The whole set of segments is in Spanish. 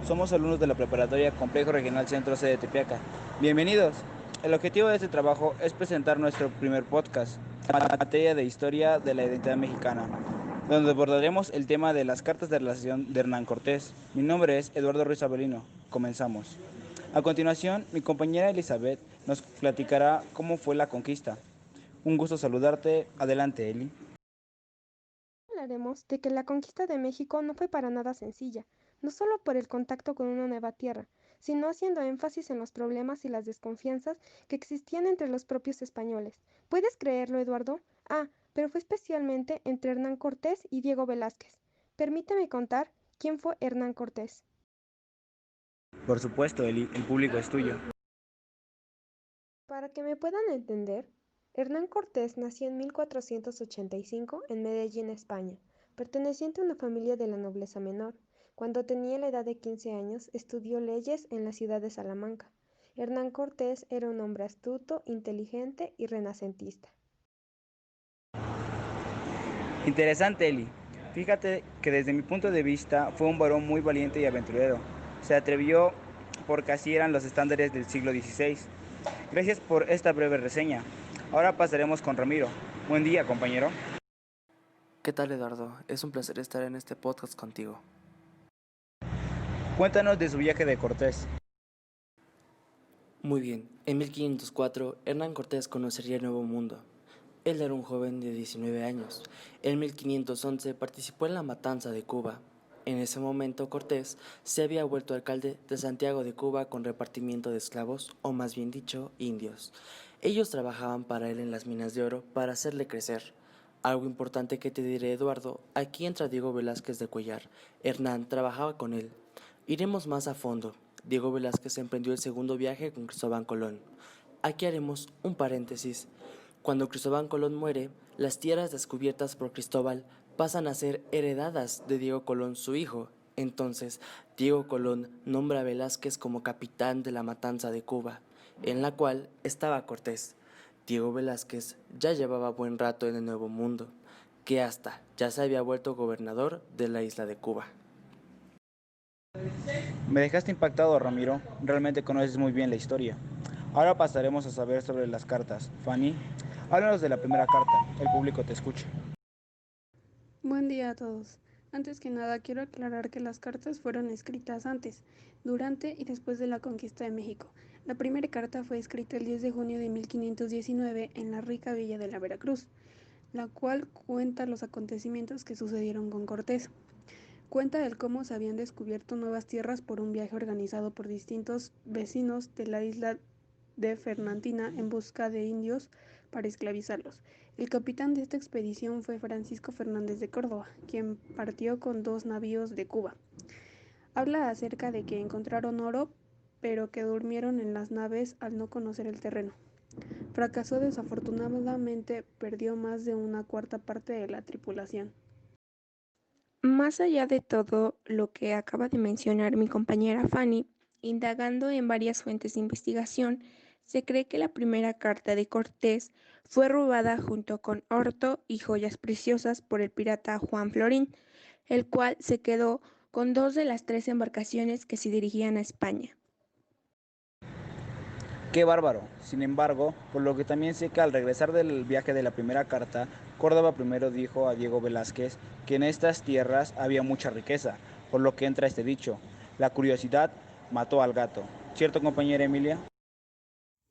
Somos alumnos de la Preparatoria Complejo Regional Centro C de Tepeaca. Bienvenidos. El objetivo de este trabajo es presentar nuestro primer podcast, en materia de historia de la identidad mexicana, donde abordaremos el tema de las cartas de relación de Hernán Cortés. Mi nombre es Eduardo Ruiz Avelino. Comenzamos. A continuación, mi compañera Elizabeth nos platicará cómo fue la conquista. Un gusto saludarte. Adelante, Eli. Hablaremos de que la conquista de México no fue para nada sencilla, no solo por el contacto con una nueva tierra, sino haciendo énfasis en los problemas y las desconfianzas que existían entre los propios españoles. ¿Puedes creerlo, Eduardo? Pero fue especialmente entre Hernán Cortés y Diego Velázquez. Permíteme contar quién fue Hernán Cortés. Por supuesto, Eli, el público es tuyo. Para que me puedan entender, Hernán Cortés nació en 1485 en Medellín, España, perteneciente a una familia de la nobleza menor. Cuando tenía la edad de 15 años, estudió leyes en la ciudad de Salamanca. Hernán Cortés era un hombre astuto, inteligente y renacentista. Interesante, Eli. Fíjate que desde mi punto de vista fue un varón muy valiente y aventurero. Se atrevió porque así eran los estándares del siglo XVI. Gracias por esta breve reseña. Ahora pasaremos con Ramiro. Buen día, compañero. ¿Qué tal, Eduardo? Es un placer estar en este podcast contigo. Cuéntanos de su viaje de Cortés. Muy bien, en 1504 Hernán Cortés conocería el Nuevo Mundo. Él era un joven de 19 años. En 1511 participó en la matanza de Cuba. En ese momento Cortés se había vuelto alcalde de Santiago de Cuba con repartimiento de esclavos, o más bien dicho, indios. Ellos trabajaban para él en las minas de oro para hacerle crecer. Algo importante que te diré, Eduardo, aquí entra Diego Velázquez de Cuellar. Hernán trabajaba con él. Iremos más a fondo. Diego Velázquez emprendió el segundo viaje con Cristóbal Colón. Aquí haremos un paréntesis. Cuando Cristóbal Colón muere, las tierras descubiertas por Cristóbal pasan a ser heredadas de Diego Colón, su hijo. Entonces, Diego Colón nombra a Velázquez como capitán de la matanza de Cuba, en la cual estaba Cortés. Diego Velázquez ya llevaba buen rato en el Nuevo Mundo, que hasta ya se había vuelto gobernador de la isla de Cuba. Me dejaste impactado, Ramiro. Realmente conoces muy bien la historia. Ahora pasaremos a saber sobre las cartas. Fanny, háblanos de la primera carta. El público te escucha. Buen día a todos. Antes que nada quiero aclarar que las cartas fueron escritas antes, durante y después de la conquista de México. La primera carta fue escrita el 10 de junio de 1519 en la rica villa de la Veracruz, la cual cuenta los acontecimientos que sucedieron con Cortés. Cuenta el cómo se habían descubierto nuevas tierras por un viaje organizado por distintos vecinos de la isla de Fernandina en busca de indios para esclavizarlos. El capitán de esta expedición fue Francisco Fernández de Córdoba, quien partió con 2 navíos de Cuba. Habla acerca de que encontraron oro, pero que durmieron en las naves al no conocer el terreno. Fracasó desafortunadamente, perdió más de una cuarta parte de la tripulación. Más allá de todo lo que acaba de mencionar mi compañera Fanny, indagando en varias fuentes de investigación, se cree que la primera carta de Cortés fue robada junto con orto y joyas preciosas por el pirata Juan Florín, el cual se quedó con 2 de las 3 embarcaciones que se dirigían a España. ¡Qué bárbaro! Sin embargo, por lo que también sé que al regresar del viaje de la primera carta, Córdoba primero dijo a Diego Velázquez que en estas tierras había mucha riqueza, por lo que entra este dicho: la curiosidad mató al gato. ¿Cierto, compañera Emilia?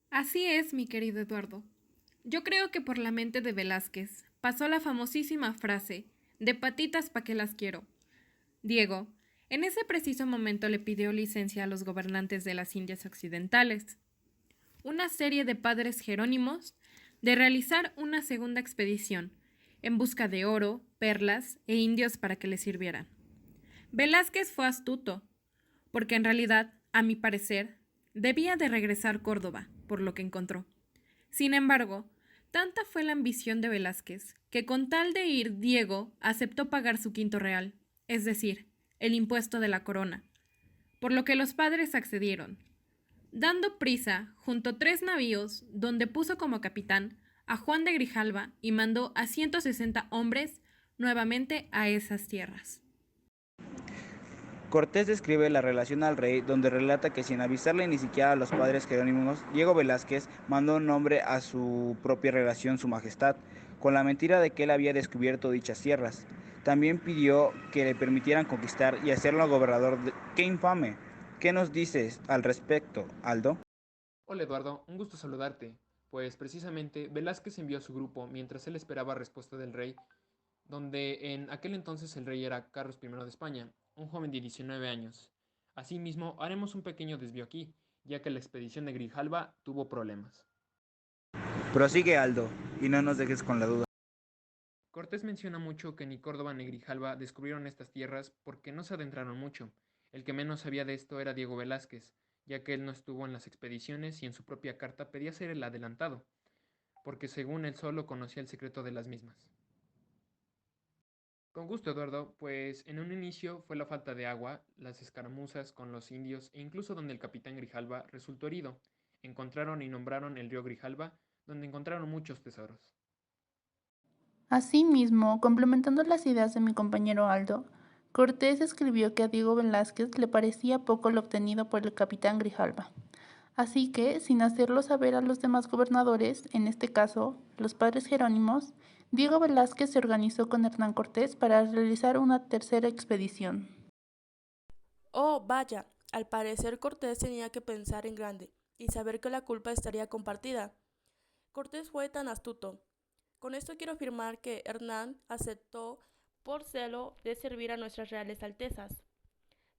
Así es, mi querido Eduardo. Yo creo que por la mente de Velázquez pasó la famosísima frase, de patitas pa' que las quiero. Diego, en ese preciso momento le pidió licencia a los gobernantes de las Indias Occidentales, una serie de padres jerónimos, de realizar una segunda expedición, en busca de oro, perlas e indios para que le sirvieran. Velázquez fue astuto, porque en realidad, a mi parecer, debía de regresar Córdoba, por lo que encontró. Sin embargo, tanta fue la ambición de Velázquez, que con tal de ir Diego aceptó pagar su quinto real, es decir, el impuesto de la corona, por lo que los padres accedieron, dando prisa junto 3 navíos donde puso como capitán a Juan de Grijalva y mandó a 160 hombres nuevamente a esas tierras. Cortés describe la relación al rey, donde relata que sin avisarle ni siquiera a los padres jerónimos, Diego Velázquez mandó un nombre a su propia relación, su majestad, con la mentira de que él había descubierto dichas tierras. También pidió que le permitieran conquistar y hacerlo gobernador. ¡Qué infame! ¿Qué nos dices al respecto, Aldo? Hola Eduardo, un gusto saludarte. Pues precisamente Velázquez envió a su grupo mientras él esperaba respuesta del rey, donde en aquel entonces el rey era Carlos I de España, un joven de 19 años. Asimismo, haremos un pequeño desvío aquí, ya que la expedición de Grijalva tuvo problemas. Prosigue, Aldo, y no nos dejes con la duda. Cortés menciona mucho que ni Córdoba ni Grijalva descubrieron estas tierras porque no se adentraron mucho. El que menos sabía de esto era Diego Velázquez, ya que él no estuvo en las expediciones y en su propia carta pedía ser el adelantado, porque según él solo conocía el secreto de las mismas. Con gusto, Eduardo, pues en un inicio fue la falta de agua, las escaramuzas con los indios e incluso donde el capitán Grijalva resultó herido. Encontraron y nombraron el río Grijalva, donde encontraron muchos tesoros. Asimismo, complementando las ideas de mi compañero Aldo, Cortés escribió que a Diego Velázquez le parecía poco lo obtenido por el capitán Grijalva. Así que, sin hacerlo saber a los demás gobernadores, en este caso, los padres jerónimos, Diego Velázquez se organizó con Hernán Cortés para realizar una tercera expedición. Oh, vaya, al parecer Cortés tenía que pensar en grande y saber que la culpa estaría compartida. Cortés fue tan astuto. Con esto quiero afirmar que Hernán aceptó por celo de servir a nuestras reales altezas.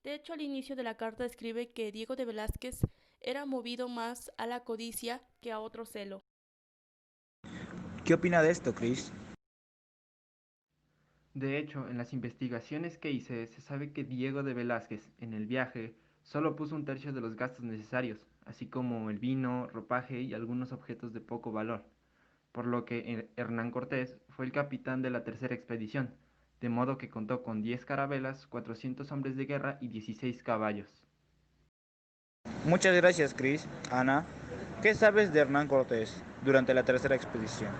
De hecho, al inicio de la carta escribe que Diego de Velázquez era movido más a la codicia que a otro celo. ¿Qué opina de esto, Chris? De hecho, en las investigaciones que hice, se sabe que Diego de Velázquez, en el viaje, solo puso un tercio de los gastos necesarios, así como el vino, ropaje y algunos objetos de poco valor, por lo que Hernán Cortés fue el capitán de la tercera expedición, de modo que contó con 10 carabelas, 400 hombres de guerra y 16 caballos. Muchas gracias, Chris. Ana, ¿qué sabes de Hernán Cortés durante la tercera expedición?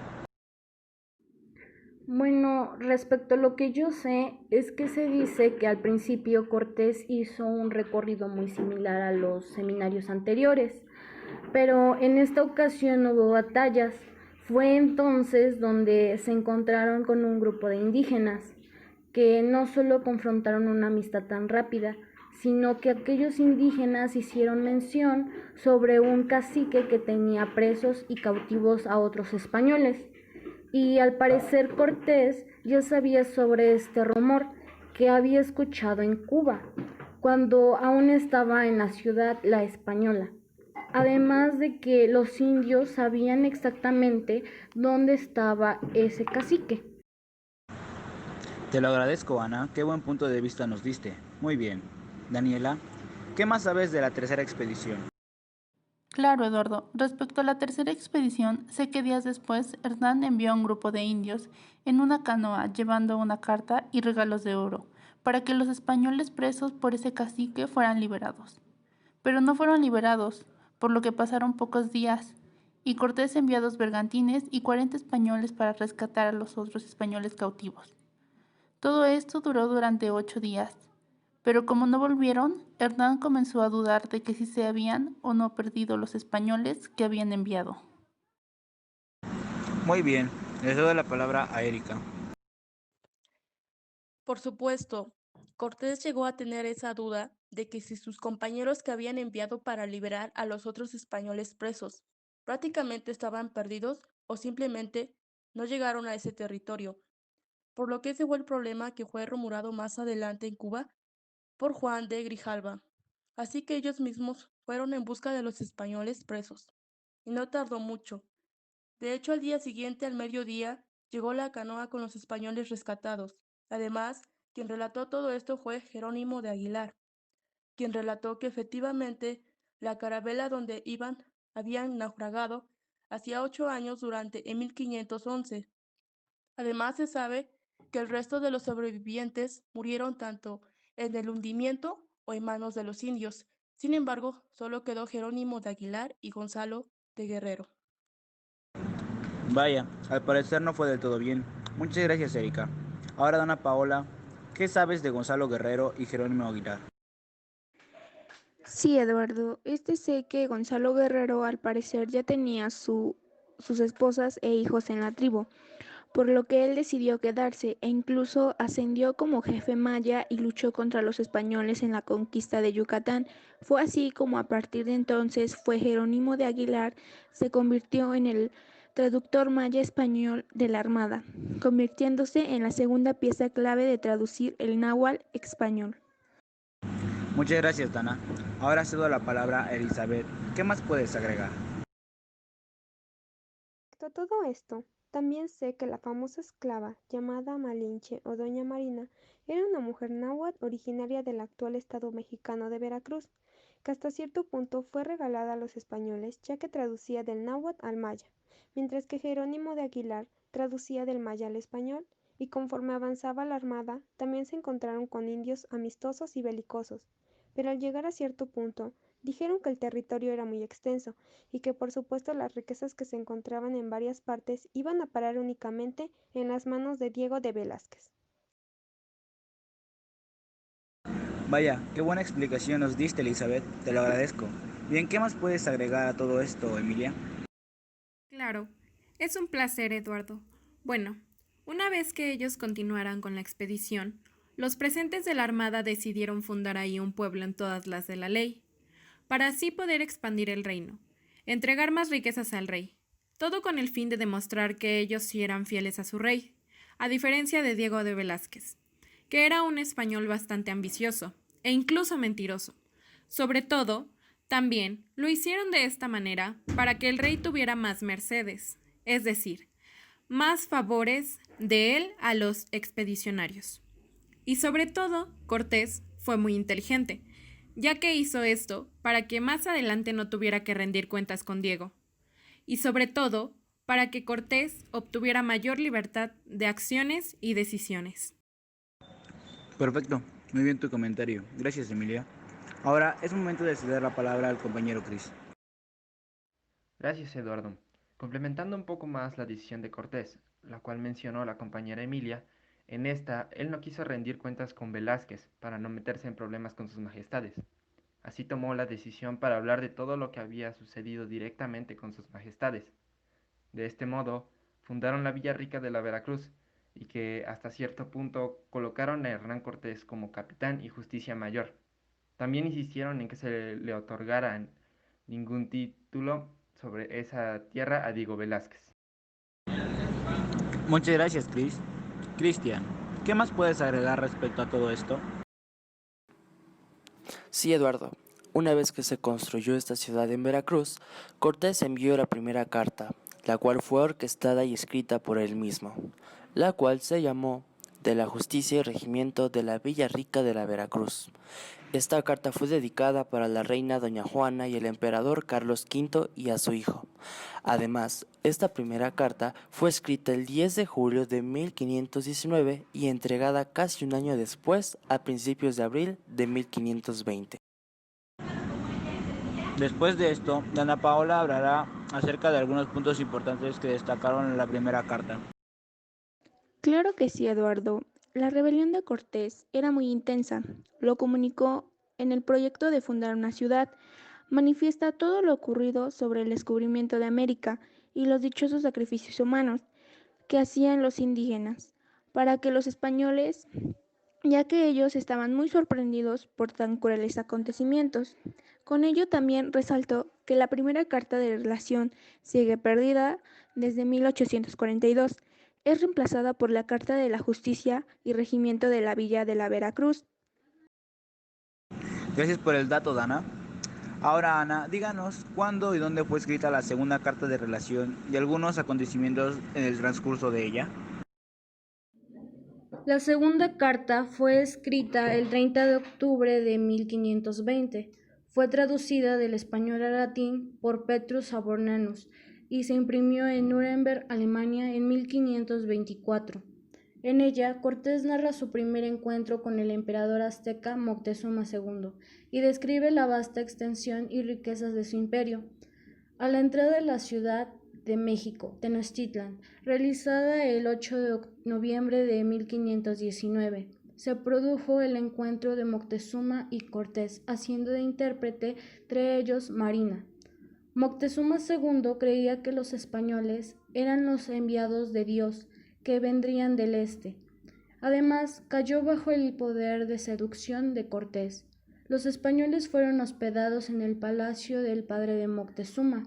Bueno, respecto a lo que yo sé, es que se dice que al principio Cortés hizo un recorrido muy similar a los seminarios anteriores, pero en esta ocasión no hubo batallas. Fue entonces donde se encontraron con un grupo de indígenas que no solo confrontaron una amistad tan rápida, sino que aquellos indígenas hicieron mención sobre un cacique que tenía presos y cautivos a otros españoles. Y al parecer Cortés ya sabía sobre este rumor que había escuchado en Cuba, cuando aún estaba en la ciudad La Española. Además de que los indios sabían exactamente dónde estaba ese cacique. Te lo agradezco, Ana. Qué buen punto de vista nos diste. Muy bien. Daniela, ¿qué más sabes de la tercera expedición? Claro, Eduardo. Respecto a la tercera expedición, sé que días después Hernán envió a un grupo de indios en una canoa llevando una carta y regalos de oro, para que los españoles presos por ese cacique fueran liberados. Pero no fueron liberados, por lo que pasaron pocos días, y Cortés envió 2 bergantines y 40 españoles para rescatar a los otros españoles cautivos. Todo esto duró durante 8 días. Pero como no volvieron, Hernán comenzó a dudar de que si se habían o no perdido los españoles que habían enviado. Muy bien. Les doy la palabra a Erika. Por supuesto, Cortés llegó a tener esa duda de que si sus compañeros que habían enviado para liberar a los otros españoles presos prácticamente estaban perdidos o simplemente no llegaron a ese territorio, por lo que ese fue el problema que fue rumorado más adelante en Cuba por Juan de Grijalva. Así que ellos mismos fueron en busca de los españoles presos. Y no tardó mucho. De hecho, al día siguiente, al mediodía, llegó la canoa con los españoles rescatados. Además, quien relató todo esto fue Jerónimo de Aguilar, quien relató que efectivamente la carabela donde iban habían naufragado hacía 8 años durante en 1511. Además, se sabe que el resto de los sobrevivientes murieron tanto en el hundimiento o en manos de los indios. Sin embargo, solo quedó Jerónimo de Aguilar y Gonzalo de Guerrero. Vaya, al parecer no fue del todo bien. Muchas gracias, Erika. Ahora, Dana Paola, ¿qué sabes de Gonzalo Guerrero y Jerónimo Aguilar? Sí, Eduardo, sé que Gonzalo Guerrero al parecer ya tenía sus esposas e hijos en la tribu, por lo que él decidió quedarse e incluso ascendió como jefe maya y luchó contra los españoles en la conquista de Yucatán. Fue así como a partir de entonces fue Jerónimo de Aguilar, se convirtió en el traductor maya español de la Armada, convirtiéndose en la segunda pieza clave de traducir el náhuatl español. Muchas gracias, Dana. Ahora cedo la palabra a Elizabeth. ¿Qué más puedes agregar? Respecto a todo esto, también sé que la famosa esclava llamada Malinche o Doña Marina era una mujer náhuatl originaria del actual estado mexicano de Veracruz, que hasta cierto punto fue regalada a los españoles ya que traducía del náhuatl al maya, mientras que Jerónimo de Aguilar traducía del maya al español, y conforme avanzaba la armada también se encontraron con indios amistosos y belicosos, pero al llegar a cierto punto dijeron que el territorio era muy extenso y que por supuesto las riquezas que se encontraban en varias partes iban a parar únicamente en las manos de Diego de Velázquez. Vaya, qué buena explicación nos diste, Elizabeth. Te lo agradezco. Bien, ¿qué más puedes agregar a todo esto, Emilia? Claro, es un placer, Eduardo. Bueno, una vez que ellos continuaran con la expedición, los presentes de la Armada decidieron fundar ahí un pueblo en todas las de la ley, para así poder expandir el reino, entregar más riquezas al rey, todo con el fin de demostrar que ellos sí eran fieles a su rey, a diferencia de Diego de Velázquez, que era un español bastante ambicioso e incluso mentiroso. Sobre todo, también lo hicieron de esta manera para que el rey tuviera más mercedes, es decir, más favores de él a los expedicionarios. Y sobre todo, Cortés fue muy inteligente, ya que hizo esto para que más adelante no tuviera que rendir cuentas con Diego. Y sobre todo, para que Cortés obtuviera mayor libertad de acciones y decisiones. Perfecto, muy bien tu comentario. Gracias, Emilia. Ahora es momento de ceder la palabra al compañero Chris. Gracias, Eduardo. Complementando un poco más la decisión de Cortés, la cual mencionó la compañera Emilia, en esta él no quiso rendir cuentas con Velázquez para no meterse en problemas con sus majestades. Así tomó la decisión para hablar de todo lo que había sucedido directamente con sus majestades. De este modo, fundaron la Villa Rica de la Veracruz y que hasta cierto punto colocaron a Hernán Cortés como capitán y justicia mayor. También insistieron en que se le otorgaran ningún título sobre esa tierra a Diego Velázquez. Muchas gracias, Chris. Cristian, ¿qué más puedes agregar respecto a todo esto? Sí, Eduardo. Una vez que se construyó esta ciudad en Veracruz, Cortés envió la primera carta, la cual fue orquestada y escrita por él mismo, la cual se llamó de la justicia y regimiento de la Villa Rica de la Veracruz. Esta carta fue dedicada para la reina Doña Juana y el emperador Carlos V y a su hijo. Además, esta primera carta fue escrita el 10 de julio de 1519 y entregada casi un año después, a principios de abril de 1520. Después de esto, Dana Paola hablará acerca de algunos puntos importantes que destacaron en la primera carta. Claro que sí, Eduardo. La rebelión de Cortés era muy intensa. Lo comunicó en el proyecto de fundar una ciudad. Manifiesta todo lo ocurrido sobre el descubrimiento de América y los dichosos sacrificios humanos que hacían los indígenas para que los españoles, ya que ellos estaban muy sorprendidos por tan crueles acontecimientos. Con ello también resaltó que la primera carta de relación sigue perdida desde 1842. Es reemplazada por la Carta de la Justicia y Regimiento de la Villa de la Veracruz. Gracias por el dato, Dana. Ahora, Ana, díganos cuándo y dónde fue escrita la segunda carta de relación y algunos acontecimientos en el transcurso de ella. La segunda carta fue escrita el 30 de octubre de 1520. Fue traducida del español al latín por Petrus Sabornanus y se imprimió en Nuremberg, Alemania, en 1524. En ella, Cortés narra su primer encuentro con el emperador azteca Moctezuma II y describe la vasta extensión y riquezas de su imperio. A la entrada de la ciudad de México, Tenochtitlan, realizada el 8 de noviembre de 1519, se produjo el encuentro de Moctezuma y Cortés, haciendo de intérprete entre ellos Marina. Moctezuma II creía que los españoles eran los enviados de Dios, que vendrían del este. Además, cayó bajo el poder de seducción de Cortés. Los españoles fueron hospedados en el palacio del padre de Moctezuma,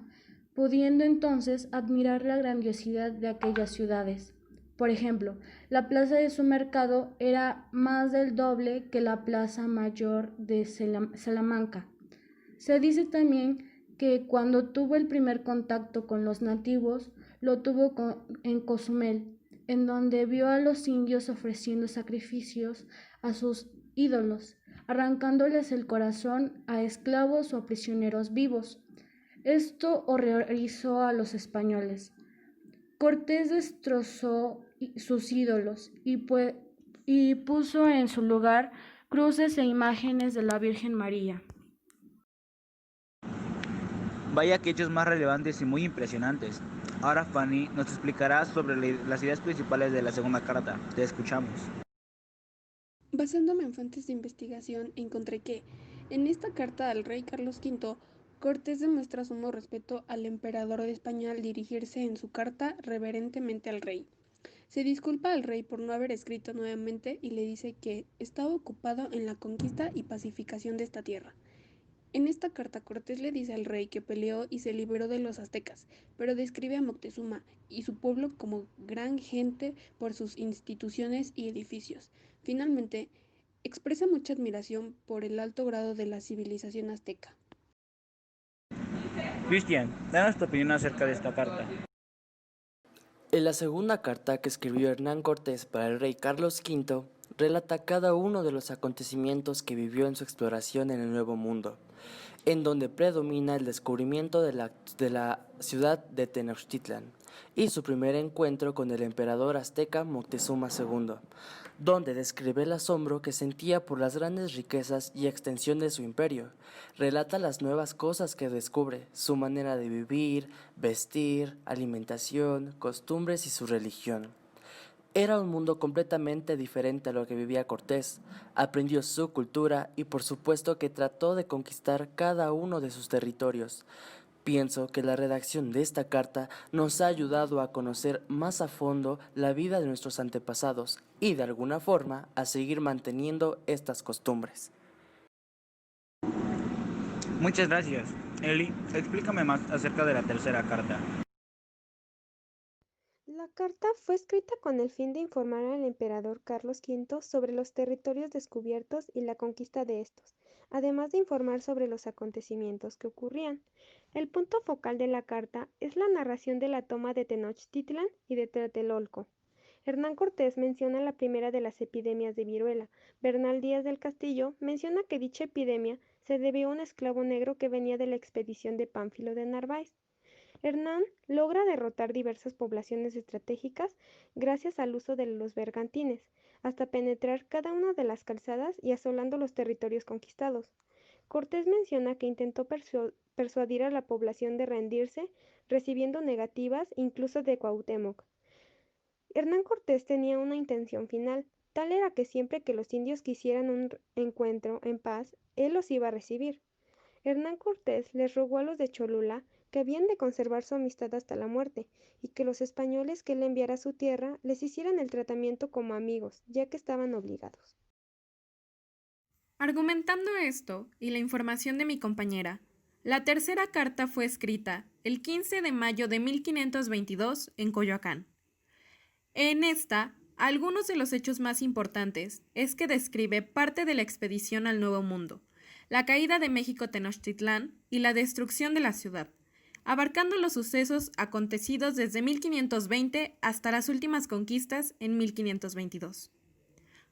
pudiendo entonces admirar la grandiosidad de aquellas ciudades. Por ejemplo, la plaza de su mercado era más del doble que la plaza mayor de Salamanca. Se dice también que cuando tuvo el primer contacto con los nativos, lo tuvo en Cozumel, en donde vio a los indios ofreciendo sacrificios a sus ídolos, arrancándoles el corazón a esclavos o a prisioneros vivos. Esto horrorizó a los españoles. Cortés destrozó sus ídolos y puso en su lugar cruces e imágenes de la Virgen María. Vaya que hechos más relevantes y muy impresionantes. Ahora Fanny nos explicará sobre las ideas principales de la segunda carta. Te escuchamos. Basándome en fuentes de investigación, encontré que, en esta carta al rey Carlos V, Cortés demuestra sumo respeto al emperador de España al dirigirse en su carta reverentemente al rey. Se disculpa al rey por no haber escrito nuevamente y le dice que estaba ocupado en la conquista y pacificación de esta tierra. En esta carta Cortés le dice al rey que peleó y se liberó de los aztecas, pero describe a Moctezuma y su pueblo como gran gente por sus instituciones y edificios. Finalmente, expresa mucha admiración por el alto grado de la civilización azteca. Cristian, danos tu opinión acerca de esta carta. En la segunda carta que escribió Hernán Cortés para el rey Carlos V, relata cada uno de los acontecimientos que vivió en su exploración en el Nuevo Mundo, en donde predomina el descubrimiento de la ciudad de Tenochtitlan y su primer encuentro con el emperador azteca Moctezuma II, donde describe el asombro que sentía por las grandes riquezas y extensión de su imperio. Relata las nuevas cosas que descubre, su manera de vivir, vestir, alimentación, costumbres y su religión. Era un mundo completamente diferente a lo que vivía Cortés. Aprendió su cultura y por supuesto que trató de conquistar cada uno de sus territorios. Pienso que la redacción de esta carta nos ha ayudado a conocer más a fondo la vida de nuestros antepasados y de alguna forma a seguir manteniendo estas costumbres. Muchas gracias. Eli, explícame más acerca de la tercera carta. La carta fue escrita con el fin de informar al emperador Carlos V sobre los territorios descubiertos y la conquista de estos, además de informar sobre los acontecimientos que ocurrían. El punto focal de la carta es la narración de la toma de Tenochtitlan y de Tlatelolco. Hernán Cortés menciona la primera de las epidemias de viruela. Bernal Díaz del Castillo menciona que dicha epidemia se debió a un esclavo negro que venía de la expedición de Pánfilo de Narváez. Hernán logra derrotar diversas poblaciones estratégicas gracias al uso de los bergantines, hasta penetrar cada una de las calzadas y asolando los territorios conquistados. Cortés menciona que intentó persuadir a la población de rendirse, recibiendo negativas incluso de Cuauhtémoc. Hernán Cortés tenía una intención final, tal era que siempre que los indios quisieran un encuentro en paz, él los iba a recibir. Hernán Cortés les rogó a los de Cholula que habían de conservar su amistad hasta la muerte, y que los españoles que él enviara a su tierra les hicieran el tratamiento como amigos, ya que estaban obligados. Argumentando esto y la información de mi compañera, la tercera carta fue escrita el 15 de mayo de 1522 en Coyoacán. En esta, algunos de los hechos más importantes es que describe parte de la expedición al Nuevo Mundo, la caída de México Tenochtitlán y la destrucción de la ciudad, abarcando los sucesos acontecidos desde 1520 hasta las últimas conquistas en 1522.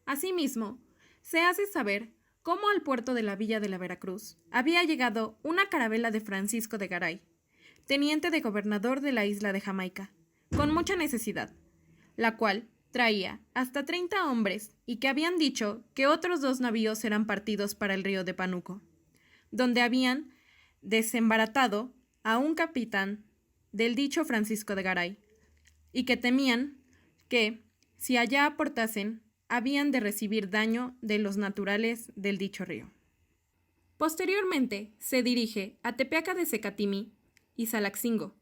Asimismo, se hace saber cómo al puerto de la villa de la Veracruz había llegado una carabela de Francisco de Garay, teniente de gobernador de la isla de Jamaica, con mucha necesidad, la cual traía hasta 30 hombres y que habían dicho que otros 2 navíos eran partidos para el río de Pánuco, donde habían desembaratado a un capitán del dicho Francisco de Garay, y que temían que, si allá aportasen, habían de recibir daño de los naturales del dicho río. Posteriormente se dirige a Tepeaca de Secatimi y Salaxingo,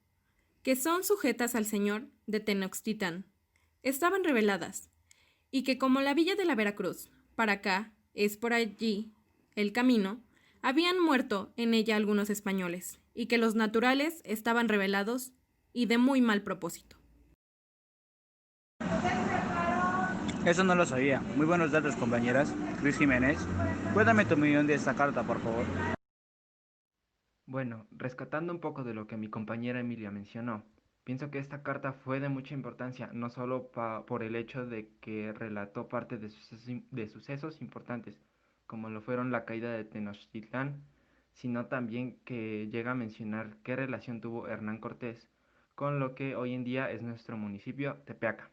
que son sujetas al señor de Tenochtitlan. Estaban rebeladas, y que como la villa de la Veracruz, para acá es por allí el camino, habían muerto en ella algunos españoles, y que los naturales estaban rebelados y de muy mal propósito. Eso no lo sabía. Muy buenos datos, compañeras. Luis Jiménez, cuéntame tu opinión de esta carta, por favor. Bueno, rescatando un poco de lo que mi compañera Emilia mencionó, pienso que esta carta fue de mucha importancia, no solo por el hecho de que relató parte de sucesos importantes, como lo fueron la caída de Tenochtitlán, sino también que llega a mencionar qué relación tuvo Hernán Cortés con lo que hoy en día es nuestro municipio, Tepeaca.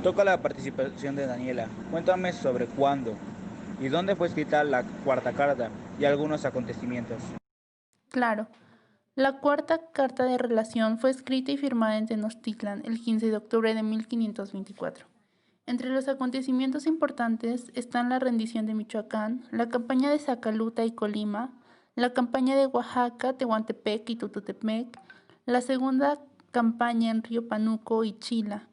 Toca la participación de Daniela. Cuéntame sobre cuándo y dónde fue escrita la cuarta carta y algunos acontecimientos. Claro, la cuarta carta de relación fue escrita y firmada en Tenochtitlan el 15 de octubre de 1524. Entre los acontecimientos importantes están la rendición de Michoacán, la campaña de Zacaluta y Colima, la campaña de Oaxaca, Tehuantepec y Tututepec, la segunda campaña en Río Panuco y Chila,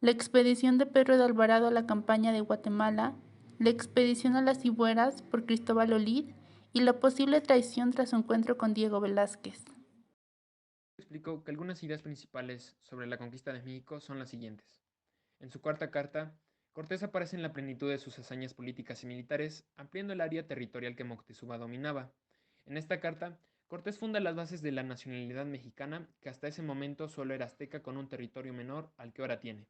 la expedición de Pedro de Alvarado a la campaña de Guatemala, la expedición a las Cibueras por Cristóbal Olid y la posible traición tras su encuentro con Diego Velázquez. Explico que algunas ideas principales sobre la conquista de México son las siguientes. En su cuarta carta, Cortés aparece en la plenitud de sus hazañas políticas y militares, ampliando el área territorial que Moctezuma dominaba. En esta carta, Cortés funda las bases de la nacionalidad mexicana, que hasta ese momento solo era azteca con un territorio menor al que ahora tiene.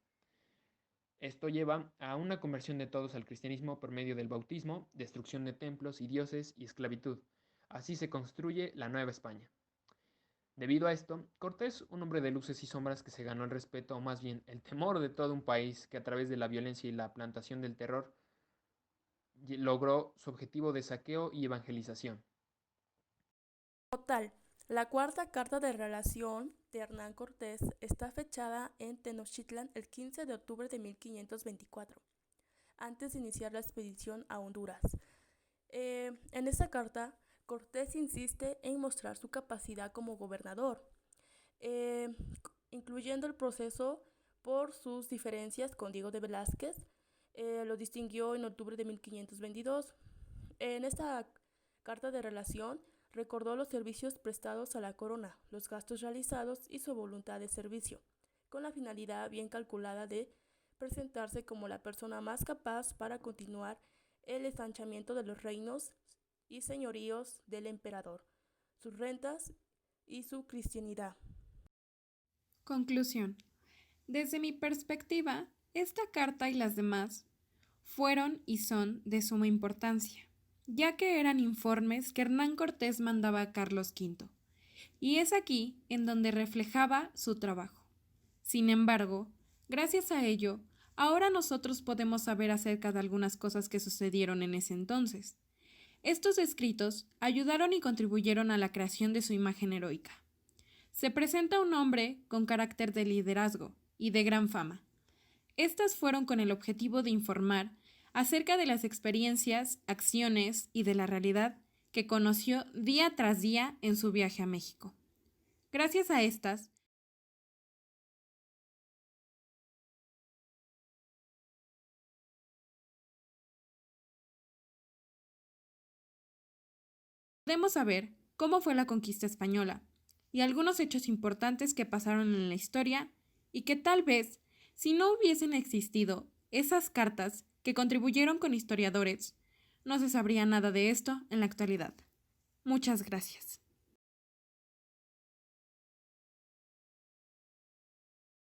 Esto lleva a una conversión de todos al cristianismo por medio del bautismo, destrucción de templos y dioses y esclavitud. Así se construye la Nueva España. Debido a esto, Cortés, un hombre de luces y sombras que se ganó el respeto o más bien el temor de todo un país que a través de la violencia y la plantación del terror logró su objetivo de saqueo y evangelización. Total, la cuarta carta de relación de Hernán Cortés está fechada en Tenochtitlan el 15 de octubre de 1524, antes de iniciar la expedición a Honduras. En esta carta, Cortés insiste en mostrar su capacidad como gobernador, incluyendo el proceso por sus diferencias con Diego de Velázquez. Lo distinguió en octubre de 1522. En esta carta de relación recordó los servicios prestados a la corona, los gastos realizados y su voluntad de servicio, con la finalidad bien calculada de presentarse como la persona más capaz para continuar el ensanchamiento de los reinos y señoríos del emperador, sus rentas y su cristianidad. Conclusión. Desde mi perspectiva, esta carta y las demás fueron y son de suma importancia, ya que eran informes que Hernán Cortés mandaba a Carlos V, y es aquí en donde reflejaba su trabajo. Sin embargo, gracias a ello, ahora nosotros podemos saber acerca de algunas cosas que sucedieron en ese entonces. Estos escritos ayudaron y contribuyeron a la creación de su imagen heroica. Se presenta un hombre con carácter de liderazgo y de gran fama. Estas fueron con el objetivo de informar acerca de las experiencias, acciones y de la realidad que conoció día tras día en su viaje a México. Gracias a estas, podemos saber cómo fue la conquista española y algunos hechos importantes que pasaron en la historia y que tal vez, si no hubiesen existido esas cartas que contribuyeron con historiadores, no se sabría nada de esto en la actualidad. Muchas gracias.